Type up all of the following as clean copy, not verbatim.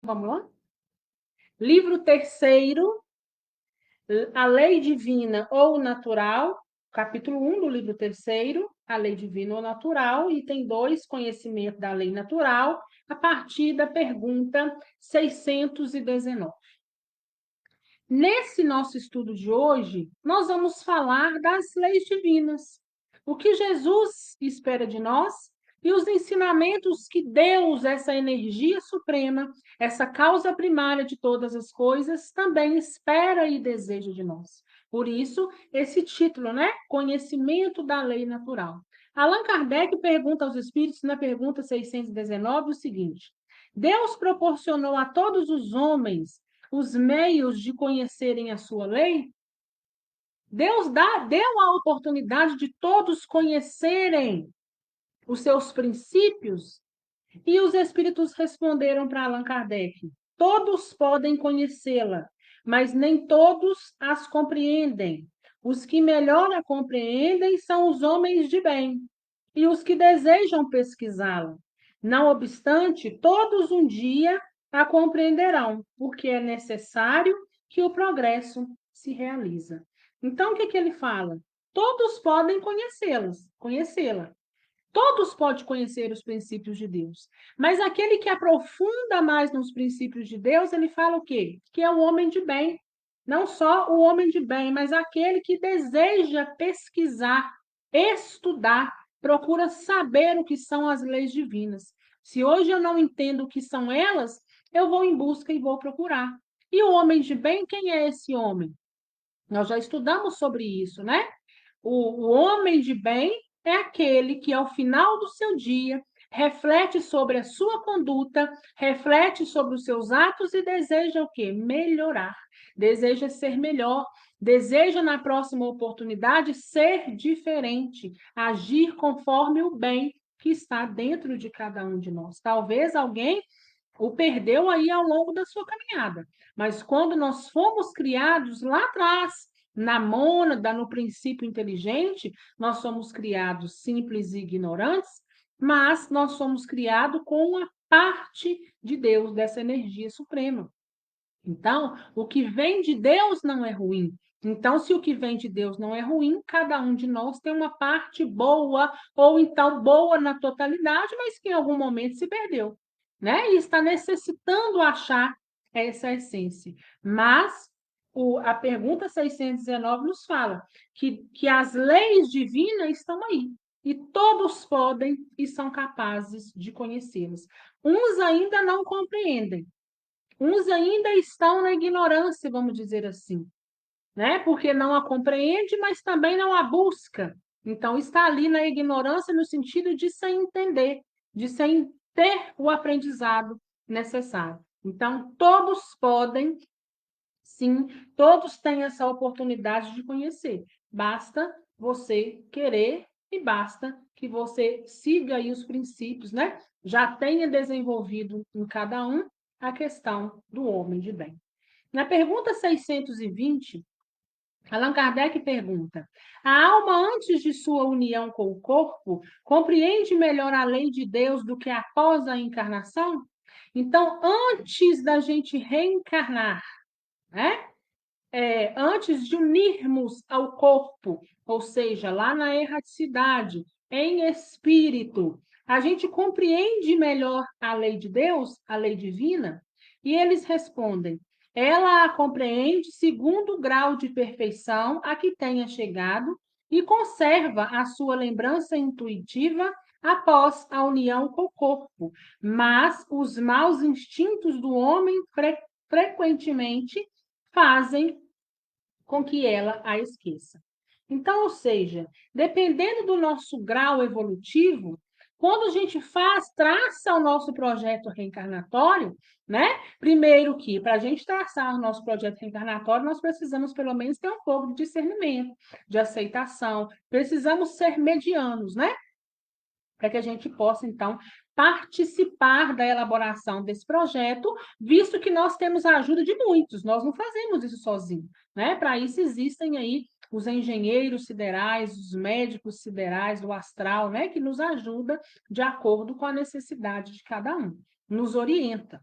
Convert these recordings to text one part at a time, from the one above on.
Vamos lá? Livro terceiro, A Lei Divina ou Natural, capítulo 1 do livro terceiro, A Lei Divina ou Natural, item 2, Conhecimento da Lei Natural, a partir da pergunta 619. Nesse nosso estudo de hoje, nós vamos falar das leis divinas, o que Jesus espera de nós e os ensinamentos que Deus, essa energia suprema, essa causa primária de todas as coisas, também espera e deseja de nós. Por isso, esse título, né? Conhecimento da lei natural. Allan Kardec pergunta aos espíritos, na pergunta 619, o seguinte: Deus proporcionou a todos os homens os meios de conhecerem a sua lei? Deus deu a oportunidade de todos conhecerem os seus princípios? E os espíritos responderam para Allan Kardec: todos podem conhecê-la, mas nem todos as compreendem. Os que melhor a compreendem são os homens de bem e os que desejam pesquisá-la. Não obstante, todos um dia a compreenderão, porque é necessário que o progresso se realiza. Então, o que ele fala? Todos podem conhecê-la. Todos podem conhecer os princípios de Deus. Mas aquele que aprofunda mais nos princípios de Deus, ele fala o quê? Que é o homem de bem. Não só o homem de bem, mas aquele que deseja pesquisar, estudar, procura saber o que são as leis divinas. Se hoje eu não entendo o que são elas, eu vou em busca e vou procurar. E o homem de bem, quem é esse homem? Nós já estudamos sobre isso, né? O homem de bem é aquele que, ao final do seu dia, reflete sobre a sua conduta, reflete sobre os seus atos e deseja o quê? Melhorar. Deseja ser melhor, deseja, na próxima oportunidade, ser diferente, agir conforme o bem que está dentro de cada um de nós. Talvez alguém o perdeu aí ao longo da sua caminhada. Mas quando nós fomos criados lá atrás, na mônada, no princípio inteligente, nós somos criados simples e ignorantes, mas nós somos criados com a parte de Deus, dessa energia suprema. Então, o que vem de Deus não é ruim. Então, se o que vem de Deus não é ruim, cada um de nós tem uma parte boa, ou então boa na totalidade, mas que em algum momento se perdeu, né? E está necessitando achar essa essência. Mas a pergunta 619 nos fala que as leis divinas estão aí. E todos podem e são capazes de conhecê-las. Uns ainda não compreendem, uns ainda estão na ignorância, vamos dizer assim, né? Porque não a compreende, mas também não a busca. Então, está ali na ignorância no sentido de sem entender, de sem ter o aprendizado necessário. Então, todos podem, sim, todos têm essa oportunidade de conhecer. Basta você querer e basta que você siga aí os princípios, né? Já tenha desenvolvido em cada um a questão do homem de bem. Na pergunta 620, Allan Kardec pergunta: a alma, antes de sua união com o corpo, compreende melhor a lei de Deus do que após a encarnação? Então, antes da gente reencarnar, né? Antes de unirmos ao corpo, ou seja, lá na erraticidade, em espírito, a gente compreende melhor a lei de Deus, a lei divina? E eles respondem: ela a compreende segundo o grau de perfeição a que tenha chegado e conserva a sua lembrança intuitiva após a união com o corpo. Mas os maus instintos do homem frequentemente fazem com que ela a esqueça. Então, ou seja, dependendo do nosso grau evolutivo, quando a gente traça o nosso projeto reencarnatório, né? Primeiro que, para a gente traçar o nosso projeto reencarnatório, nós precisamos pelo menos ter um pouco de discernimento, de aceitação, precisamos ser medianos, né? Para que a gente possa, então, participar da elaboração desse projeto, visto que nós temos a ajuda de muitos, nós não fazemos isso sozinhos, né? Para isso existem aí os engenheiros siderais, os médicos siderais, do astral, né? Que nos ajuda de acordo com a necessidade de cada um, nos orienta.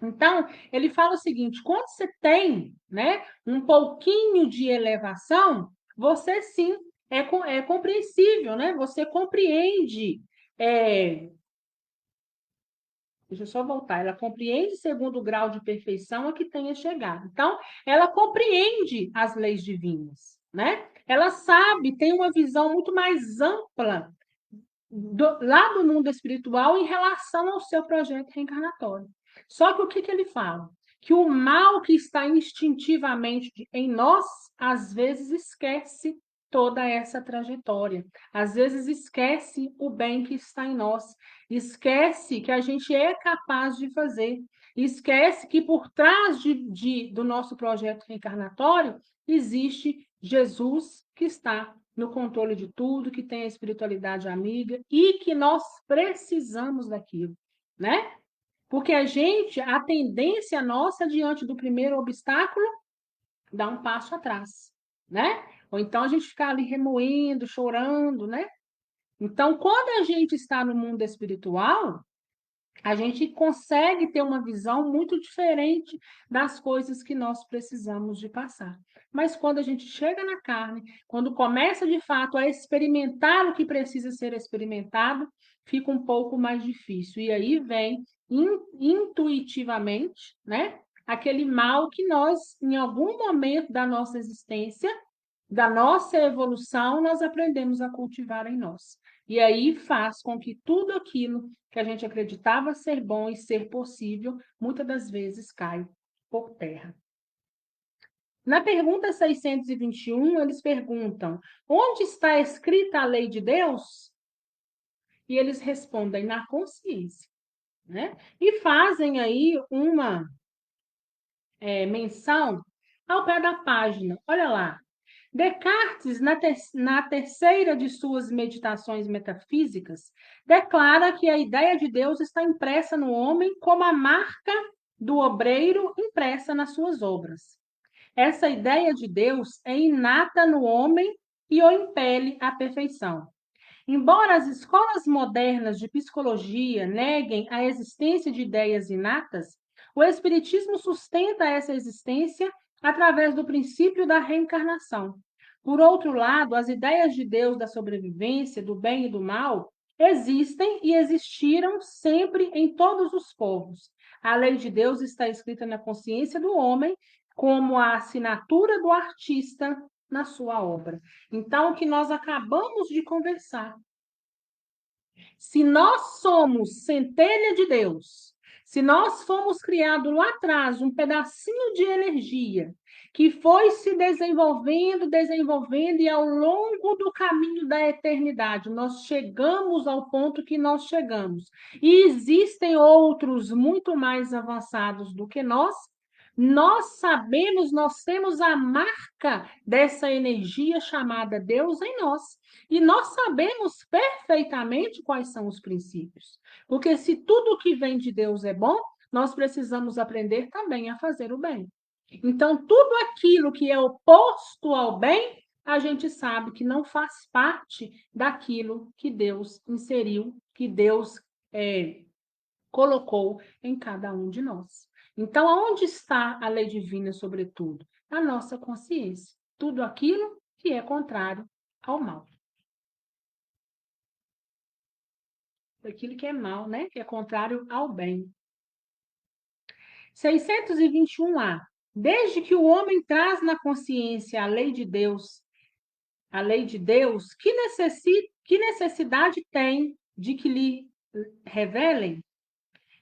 Então, ele fala o seguinte: quando você tem, né, um pouquinho de elevação, você sim é compreensível, né? Você compreende, é, deixa eu só voltar, ela compreende segundo o grau de perfeição a que tenha chegado. Então, ela compreende as leis divinas, né? Ela sabe, tem uma visão muito mais ampla lá do mundo espiritual em relação ao seu projeto reencarnatório. Só que o que ele fala? Que o mal que está instintivamente em nós, às vezes esquece toda essa trajetória, às vezes esquece o bem que está em nós, esquece que a gente é capaz de fazer, esquece que por trás do nosso projeto reencarnatório existe Jesus que está no controle de tudo, que tem a espiritualidade amiga e que nós precisamos daquilo, né? Porque a tendência nossa diante do primeiro obstáculo, dá um passo atrás, né? Ou então a gente ficar ali remoendo, chorando, né? Então, quando a gente está no mundo espiritual, a gente consegue ter uma visão muito diferente das coisas que nós precisamos de passar. Mas quando a gente chega na carne, quando começa de fato a experimentar o que precisa ser experimentado, fica um pouco mais difícil. E aí vem intuitivamente, né, aquele mal que nós, em algum momento da nossa existência, da nossa evolução, nós aprendemos a cultivar em nós. E aí faz com que tudo aquilo que a gente acreditava ser bom e ser possível, muitas das vezes cai por terra. Na pergunta 621, eles perguntam: onde está escrita a lei de Deus? E eles respondem: na consciência, né? E fazem aí uma menção ao pé da página. Olha lá. Descartes, na terceira de suas meditações metafísicas, declara que a ideia de Deus está impressa no homem como a marca do obreiro impressa nas suas obras. Essa ideia de Deus é inata no homem e o impele à perfeição. Embora as escolas modernas de psicologia neguem a existência de ideias inatas, o Espiritismo sustenta essa existência através do princípio da reencarnação. Por outro lado, as ideias de Deus da sobrevivência, do bem e do mal, existem e existiram sempre em todos os povos. A lei de Deus está escrita na consciência do homem, como a assinatura do artista na sua obra. Então, o que nós acabamos de conversar, se nós somos centelha de Deus, se nós fomos criados lá atrás, um pedacinho de energia que foi se desenvolvendo, desenvolvendo, e ao longo do caminho da eternidade, nós chegamos ao ponto que nós chegamos. E existem outros muito mais avançados do que nós sabemos, nós temos a marca dessa energia chamada Deus em nós. E nós sabemos perfeitamente quais são os princípios. Porque se tudo que vem de Deus é bom, nós precisamos aprender também a fazer o bem. Então, tudo aquilo que é oposto ao bem, a gente sabe que não faz parte daquilo que Deus inseriu, que Deus colocou em cada um de nós. Então, aonde está a lei divina, sobretudo? Na nossa consciência. Tudo aquilo que é contrário ao mal. Aquilo que é mal, né? Que é contrário ao bem. 621A. Desde que o homem traz na consciência a lei de Deus, que necessidade tem de que lhe revelem?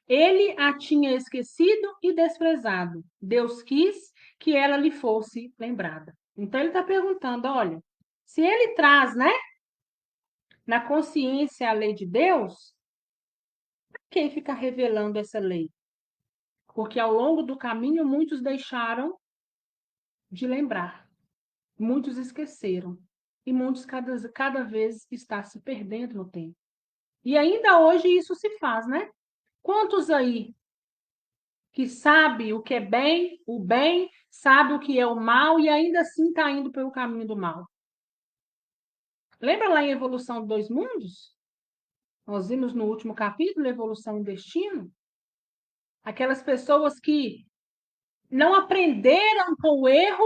Ele a tinha esquecido e desprezado. Deus quis que ela lhe fosse lembrada. Então ele está perguntando, olha, se ele traz, né, na consciência a lei de Deus, quem fica revelando essa lei? Porque ao longo do caminho muitos deixaram de lembrar, muitos esqueceram, e muitos cada vez está se perdendo no tempo. E ainda hoje isso se faz, né? Quantos aí que sabe o que é bem, o bem, sabe o que é o mal e ainda assim está indo pelo caminho do mal? Lembra lá em Evolução dos Dois Mundos? Nós vimos no último capítulo, Evolução e Destino. Aquelas pessoas que não aprenderam com o erro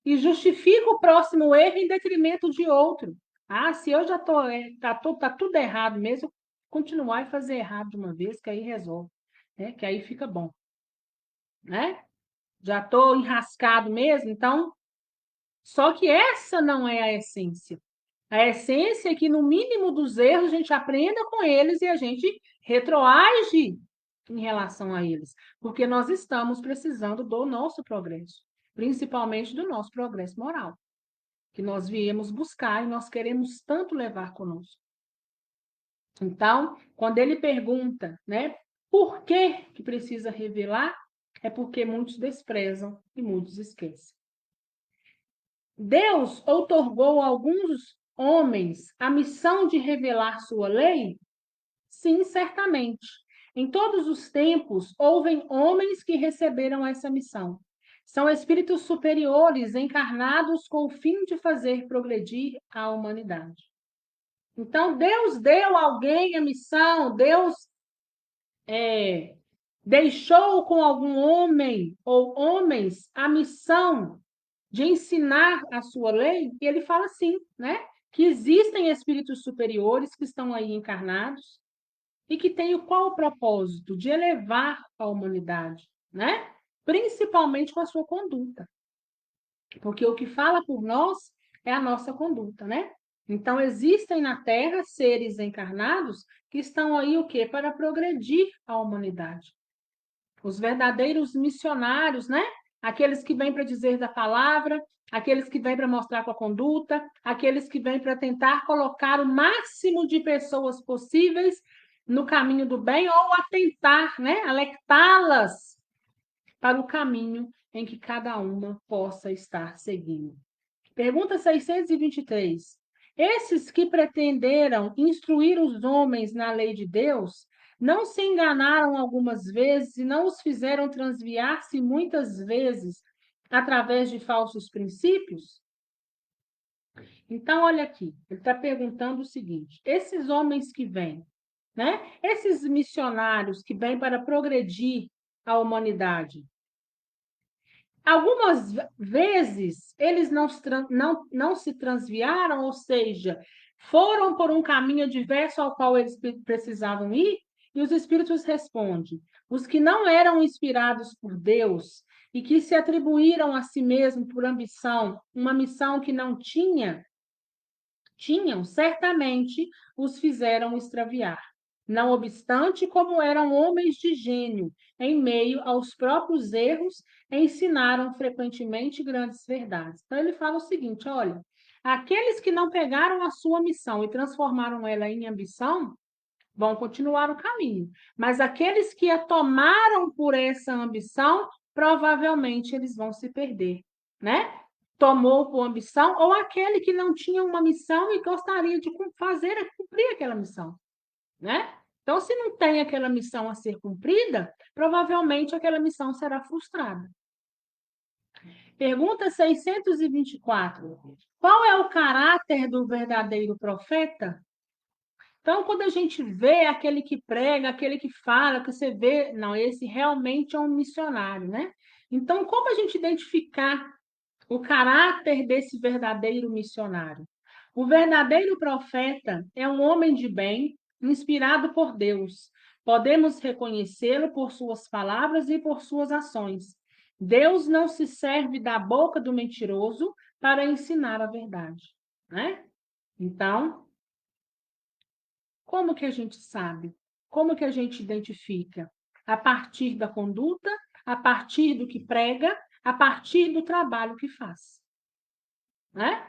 e justificam o próximo erro em detrimento de outro. Ah, se eu já tá tudo errado mesmo, continuar e fazer errado de uma vez, que aí resolve, né? Que aí fica bom, né? Já estou enrascado mesmo, então. Só que essa não é a essência. A essência é que, no mínimo dos erros, a gente aprenda com eles e a gente retroage em relação a eles, porque nós estamos precisando do nosso progresso, principalmente do nosso progresso moral, que nós viemos buscar e nós queremos tanto levar conosco. Então, quando ele pergunta, né, por que precisa revelar, é porque muitos desprezam e muitos esquecem. Deus outorgou a alguns homens a missão de revelar sua lei? Sim, certamente. Em todos os tempos, houve homens que receberam essa missão. São espíritos superiores encarnados com o fim de fazer progredir a humanidade. Então, Deus deu a alguém a missão, Deus deixou com algum homem ou homens a missão de ensinar a sua lei, e ele fala assim, né? Que existem espíritos superiores que estão aí encarnados e que têm qual o propósito? De elevar a humanidade, né? Principalmente com a sua conduta. Porque o que fala por nós é a nossa conduta, né? Então, existem na Terra seres encarnados que estão aí o quê? Para progredir a humanidade. Os verdadeiros missionários, né? Aqueles que vêm para dizer da palavra, aqueles que vêm para mostrar com a conduta, aqueles que vêm para tentar colocar o máximo de pessoas possíveis no caminho do bem ou a tentar, né? Alertá-las para o caminho em que cada uma possa estar seguindo. Pergunta 623. Esses que pretenderam instruir os homens na lei de Deus, não se enganaram algumas vezes e não os fizeram transviar-se muitas vezes através de falsos princípios? Então, olha aqui, ele está perguntando o seguinte: esses homens que vêm, né? Esses missionários que vêm para progredir a humanidade, algumas vezes eles não se transviaram, ou seja, foram por um caminho diverso ao qual eles precisavam ir, e os espíritos respondem: os que não eram inspirados por Deus e que se atribuíram a si mesmos por ambição, uma missão que não tinham, certamente os fizeram extraviar. Não obstante, como eram homens de gênio, em meio aos próprios erros, ensinaram frequentemente grandes verdades. Então, ele fala o seguinte: olha, aqueles que não pegaram a sua missão e transformaram ela em ambição, vão continuar o caminho. Mas aqueles que a tomaram por essa ambição, provavelmente eles vão se perder, né? Tomou por ambição, ou aquele que não tinha uma missão e gostaria de cumprir aquela missão, né? Então, se não tem aquela missão a ser cumprida, provavelmente aquela missão será frustrada. Pergunta 624. Qual é o caráter do verdadeiro profeta? Então, quando a gente vê aquele que prega, aquele que fala, que você vê, não, esse realmente é um missionário, né? Então, como a gente identificar o caráter desse verdadeiro missionário? O verdadeiro profeta é um homem de bem, inspirado por Deus. Podemos reconhecê-lo por suas palavras e por suas ações. Deus não se serve da boca do mentiroso para ensinar a verdade, né? Então, como que a gente sabe? Como que a gente identifica? A partir da conduta, a partir do que prega, a partir do trabalho que faz, né?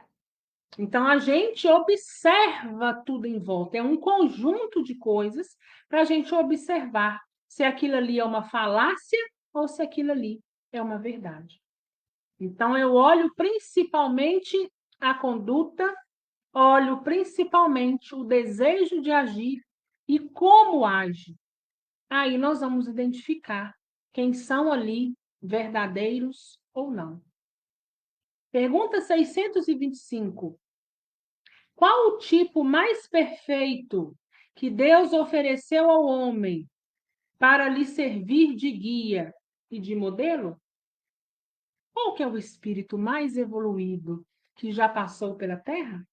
Então, a gente observa tudo em volta, é um conjunto de coisas para a gente observar se aquilo ali é uma falácia ou se aquilo ali é uma verdade. Então, eu olho principalmente a conduta, olho principalmente o desejo de agir e como age. Aí nós vamos identificar quem são ali verdadeiros ou não. Pergunta 625. Qual o tipo mais perfeito que Deus ofereceu ao homem para lhe servir de guia e de modelo? Qual que é o espírito mais evoluído que já passou pela Terra?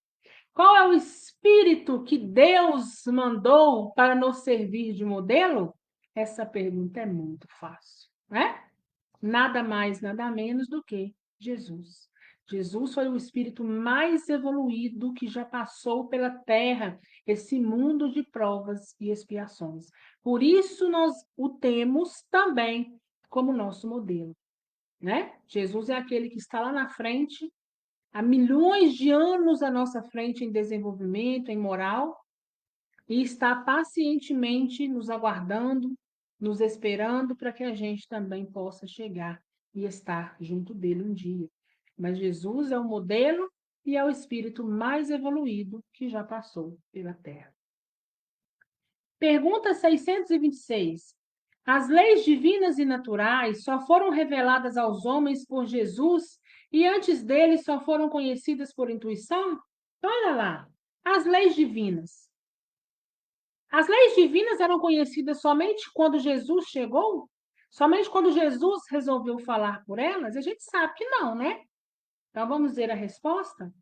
Qual é o espírito que Deus mandou para nos servir de modelo? Essa pergunta é muito fácil, né? Nada mais, nada menos do que Jesus. Jesus foi o espírito mais evoluído que já passou pela Terra, esse mundo de provas e expiações. Por isso nós o temos também como nosso modelo, né? Jesus é aquele que está lá na frente, há milhões de anos à nossa frente em desenvolvimento, em moral, e está pacientemente nos aguardando, nos esperando para que a gente também possa chegar e estar junto dele um dia. Mas Jesus é o modelo e é o espírito mais evoluído que já passou pela Terra. Pergunta 626. As leis divinas e naturais só foram reveladas aos homens por Jesus e antes dele só foram conhecidas por intuição? Então, olha lá, as leis divinas. As leis divinas eram conhecidas somente quando Jesus chegou? Somente quando Jesus resolveu falar por elas? A gente sabe que não, né? Então vamos ver a resposta?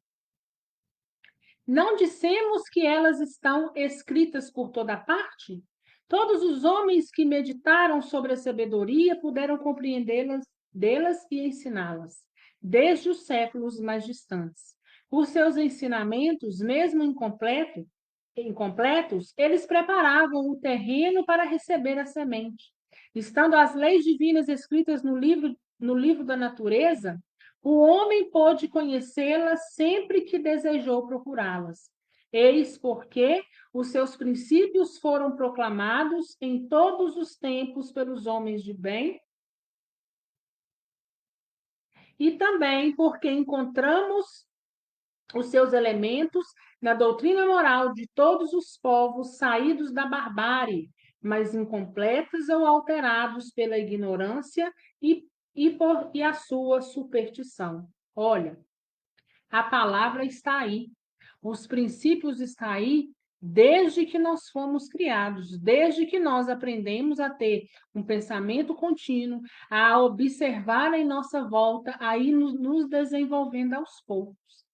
Não dissemos que elas estão escritas por toda parte? Todos os homens que meditaram sobre a sabedoria puderam compreendê-las delas e ensiná-las, desde os séculos mais distantes. Por seus ensinamentos, mesmo incompletos, eles preparavam o terreno para receber a semente. Estando as leis divinas escritas no livro da natureza, o homem pôde conhecê-las sempre que desejou procurá-las. Eis porque os seus princípios foram proclamados em todos os tempos pelos homens de bem, e também porque encontramos os seus elementos na doutrina moral de todos os povos saídos da barbárie, mas incompletos ou alterados pela ignorância e a sua superstição. Olha, a palavra está aí, os princípios estão aí desde que nós fomos criados, desde que nós aprendemos a ter um pensamento contínuo, a observar em nossa volta, aí nos desenvolvendo aos poucos.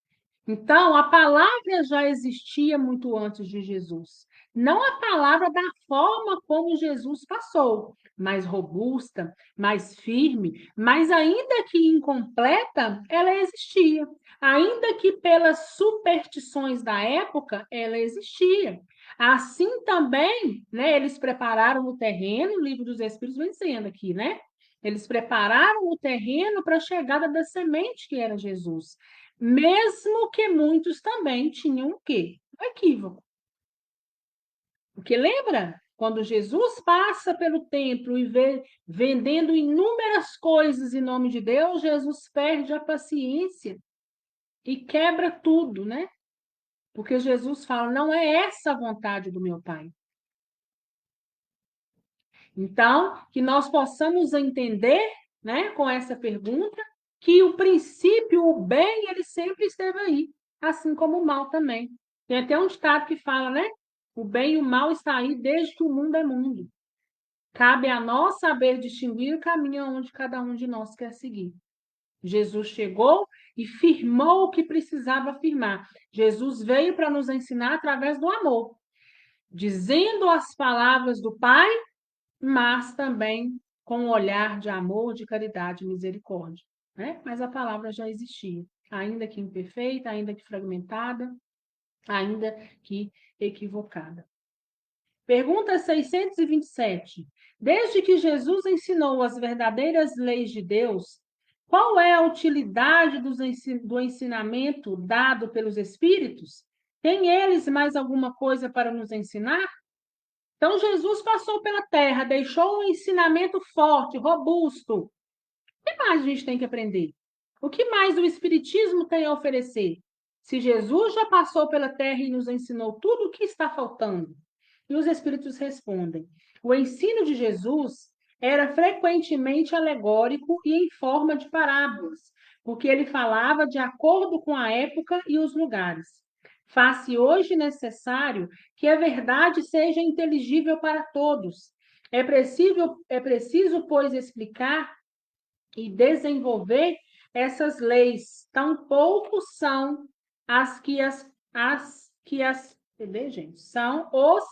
Então, a palavra já existia muito antes de Jesus. Não a palavra da forma como Jesus passou, mais robusta, mais firme, mas ainda que incompleta, ela existia. Ainda que pelas superstições da época, ela existia. Assim também, né, eles prepararam o terreno, o livro dos Espíritos vem dizendo aqui, né? Eles prepararam o terreno para a chegada da semente que era Jesus. Mesmo que muitos também tinham o quê? Um equívoco. Porque lembra? Quando Jesus passa pelo templo e vê vendendo inúmeras coisas em nome de Deus, Jesus perde a paciência e quebra tudo, né? Porque Jesus fala: não é essa a vontade do meu Pai. Então, que nós possamos entender, né, com essa pergunta, que o princípio, o bem, ele sempre esteve aí, assim como o mal também. Tem até um ditado que fala, né? O bem e o mal está aí desde que o mundo é mundo. Cabe a nós saber distinguir o caminho onde cada um de nós quer seguir. Jesus chegou e firmou o que precisava afirmar. Jesus veio para nos ensinar através do amor, dizendo as palavras do Pai, mas também com um olhar de amor, de caridade e misericórdia, né? Mas a palavra já existia, ainda que imperfeita, ainda que fragmentada, ainda que equivocada. Pergunta 627. Desde que Jesus ensinou as verdadeiras leis de Deus, qual é a utilidade do ensinamento dado pelos Espíritos? Tem eles mais alguma coisa para nos ensinar? Então, Jesus passou pela terra, deixou um ensinamento forte, robusto. O que mais a gente tem que aprender? O que mais o Espiritismo tem a oferecer? Se Jesus já passou pela terra e nos ensinou tudo o que está faltando, e os Espíritos respondem: o ensino de Jesus era frequentemente alegórico e em forma de parábolas, porque ele falava de acordo com a época e os lugares. Faz-se hoje necessário que a verdade seja inteligível para todos. É preciso, pois, explicar e desenvolver essas leis. Tão poucos são cadê, gente? São os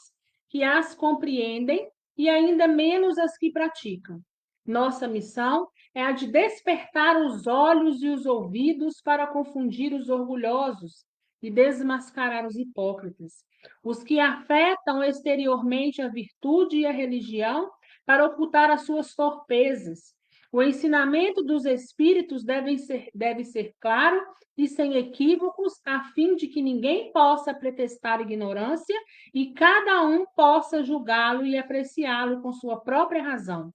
que as compreendem e ainda menos as que praticam. Nossa missão é a de despertar os olhos e os ouvidos para confundir os orgulhosos e desmascarar os hipócritas, os que afetam exteriormente a virtude e a religião para ocultar as suas torpezas. O ensinamento dos Espíritos deve ser claro e sem equívocos, a fim de que ninguém possa pretextar ignorância e cada um possa julgá-lo e apreciá-lo com sua própria razão.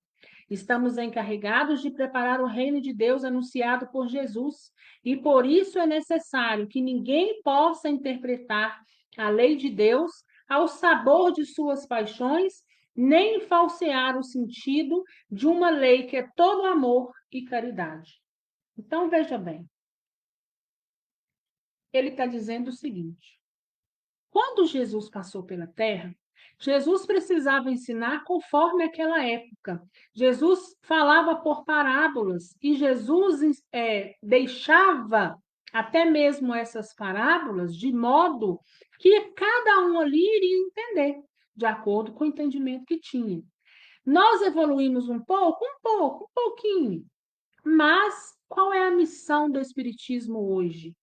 Estamos encarregados de preparar o reino de Deus anunciado por Jesus, e por isso é necessário que ninguém possa interpretar a lei de Deus ao sabor de suas paixões, nem falsear o sentido de uma lei que é todo amor e caridade. Então, veja bem, ele está dizendo o seguinte: quando Jesus passou pela terra, Jesus precisava ensinar conforme aquela época. Jesus falava por parábolas e Jesus deixava até mesmo essas parábolas de modo que cada um ali iria entender, de acordo com o entendimento que tinha. Nós evoluímos um pouquinho, mas qual é a missão do Espiritismo hoje?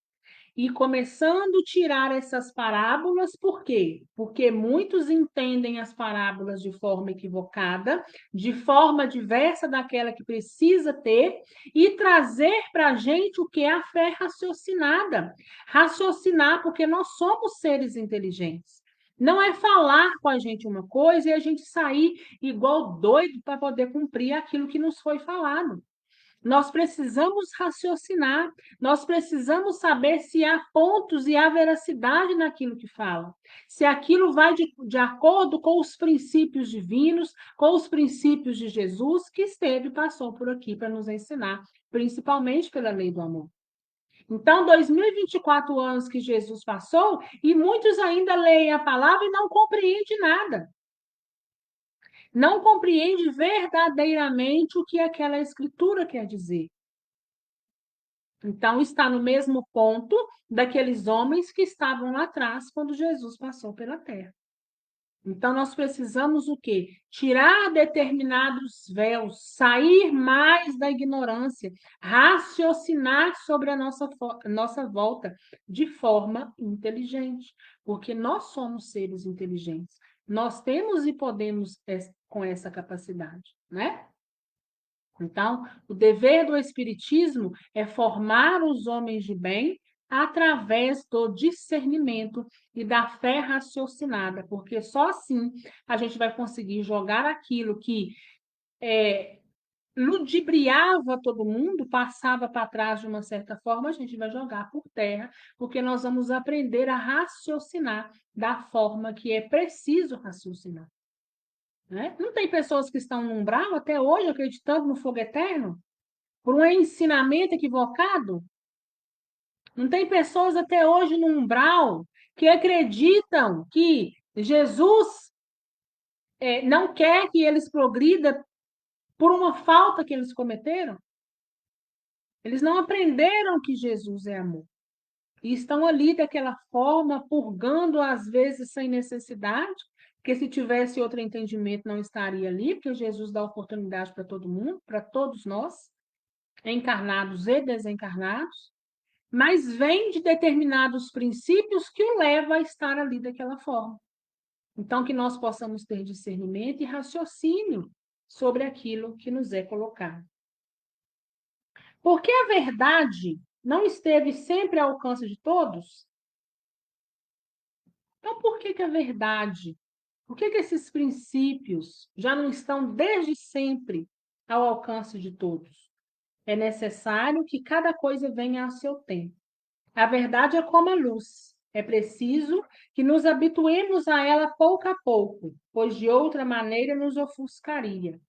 E começando a tirar essas parábolas, por quê? Porque muitos entendem as parábolas de forma equivocada, de forma diversa daquela que precisa ter, e trazer para a gente o que é a fé raciocinada. Raciocinar, porque nós somos seres inteligentes. Não é falar com a gente uma coisa e a gente sair igual doido para poder cumprir aquilo que nos foi falado. Nós precisamos raciocinar, nós precisamos saber se há pontos e há veracidade naquilo que fala, se aquilo vai de acordo com os princípios divinos, com os princípios de Jesus, que esteve e passou por aqui para nos ensinar, principalmente pela lei do amor. Então, 2024 anos que Jesus passou, e muitos ainda leem a palavra e não compreendem nada. Não compreende verdadeiramente o que aquela escritura quer dizer. Então, está no mesmo ponto daqueles homens que estavam lá atrás quando Jesus passou pela terra. Então, nós precisamos o quê? Tirar determinados véus, sair mais da ignorância, raciocinar sobre a nossa volta de forma inteligente, porque nós somos seres inteligentes. Nós temos e podemos com essa capacidade, né? Então, o dever do Espiritismo é formar os homens de bem através do discernimento e da fé raciocinada, porque só assim a gente vai conseguir jogar aquilo que ludibriava todo mundo, passava para trás de uma certa forma, a gente vai jogar por terra, porque nós vamos aprender a raciocinar da forma que é preciso raciocinar. Né? Não tem pessoas que estão no umbral até hoje acreditando no fogo eterno? Por um ensinamento equivocado? Não tem pessoas até hoje no umbral que acreditam que Jesus não quer que eles progridam por uma falta que eles cometeram? Eles não aprenderam que Jesus é amor. E estão ali daquela forma, purgando às vezes sem necessidade, porque se tivesse outro entendimento não estaria ali, porque Jesus dá oportunidade para todo mundo, para todos nós, encarnados e desencarnados, mas vem de determinados princípios que o leva a estar ali daquela forma. Então, que nós possamos ter discernimento e raciocínio sobre aquilo que nos é colocado. Porque a verdade não esteve sempre ao alcance de todos? Então, por que a verdade, por que esses princípios já não estão desde sempre ao alcance de todos? É necessário que cada coisa venha a seu tempo. A verdade é como a luz. É preciso que nos habituemos a ela pouco a pouco, pois de outra maneira nos ofuscaria,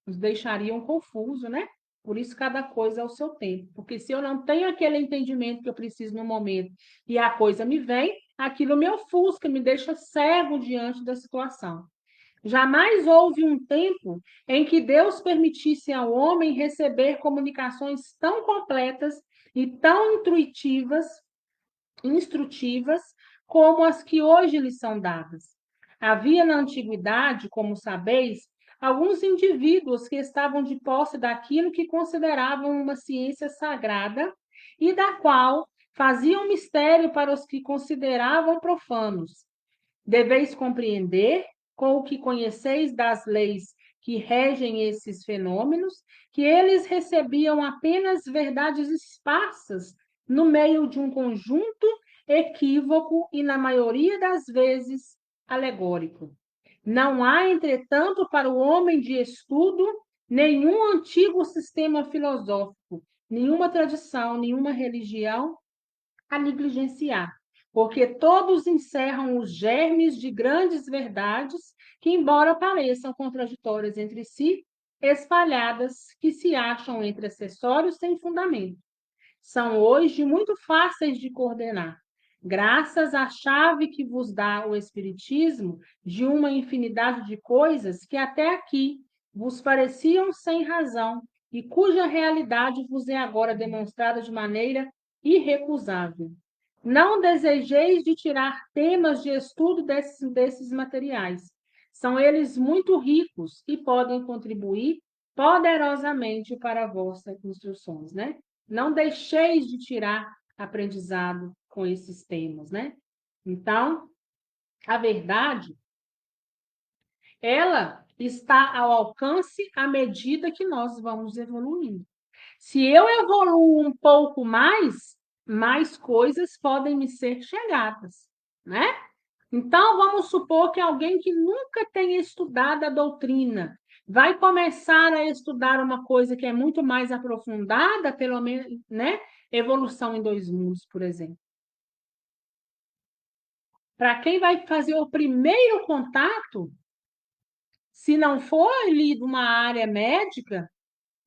nos deixariam confusos, né? Por isso, cada coisa ao seu tempo. Porque se eu não tenho aquele entendimento que eu preciso no momento e a coisa me vem, aquilo me ofusca, me deixa cego diante da situação. Jamais houve um tempo em que Deus permitisse ao homem receber comunicações tão completas e tão instrutivas como as que hoje lhes são dadas. Havia na antiguidade, como sabeis, alguns indivíduos que estavam de posse daquilo que consideravam uma ciência sagrada e da qual faziam mistério para os que consideravam profanos. Deveis compreender, com o que conheceis das leis que regem esses fenômenos, que eles recebiam apenas verdades esparsas no meio de um conjunto equívoco e, na maioria das vezes, alegórico. Não há, entretanto, para o homem de estudo nenhum antigo sistema filosófico, nenhuma tradição, nenhuma religião a negligenciar, porque todos encerram os germes de grandes verdades que, embora pareçam contraditórias entre si, espalhadas que se acham entre acessórios sem fundamento. São hoje muito fáceis de coordenar, graças à chave que vos dá o Espiritismo de uma infinidade de coisas que até aqui vos pareciam sem razão e cuja realidade vos é agora demonstrada de maneira irrecusável. Não desejeis de tirar temas de estudo desses materiais. São eles muito ricos e podem contribuir poderosamente para vossas instruções, né? Não deixeis de tirar aprendizado com esses temas, né? Então, a verdade, ela está ao alcance à medida que nós vamos evoluindo. Se eu evoluo um pouco mais coisas podem me ser chegadas, né? Então, vamos supor que alguém que nunca tenha estudado a doutrina vai começar a estudar uma coisa que é muito mais aprofundada, pelo menos, né? Evolução em dois mundos, por exemplo. Para quem vai fazer o primeiro contato, se não for ali de uma área médica,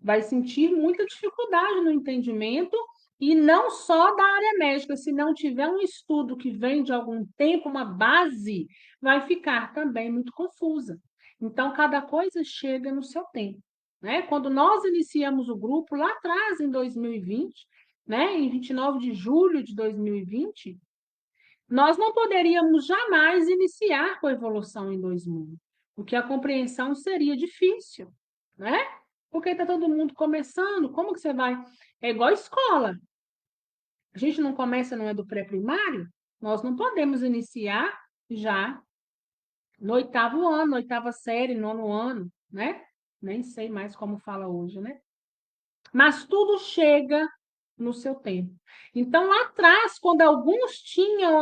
vai sentir muita dificuldade no entendimento, e não só da área médica, se não tiver um estudo que vem de algum tempo, uma base, vai ficar também muito confusa. Então, cada coisa chega no seu tempo, né? Quando nós iniciamos o grupo lá atrás, em 2020, né, em 29 de julho de 2020, nós não poderíamos jamais iniciar com a evolução em dois mundos, porque a compreensão seria difícil, né? Porque está todo mundo começando, como que você vai? É igual escola. A gente não começa, não é do pré-primário? Nós não podemos iniciar já no oitavo ano, oitava série, nono ano, né? Nem sei mais como fala hoje, né? Mas tudo chega no seu tempo. Então, lá atrás, quando alguns tinham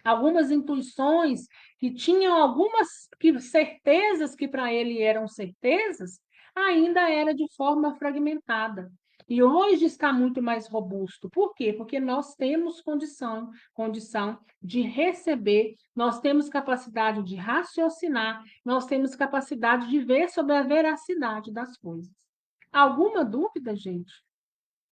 algumas intuições, que tinham algumas certezas que para ele eram certezas, ainda era de forma fragmentada. E hoje está muito mais robusto. Por quê? Porque nós temos condição de receber, nós temos capacidade de raciocinar, nós temos capacidade de ver sobre a veracidade das coisas. Alguma dúvida, gente?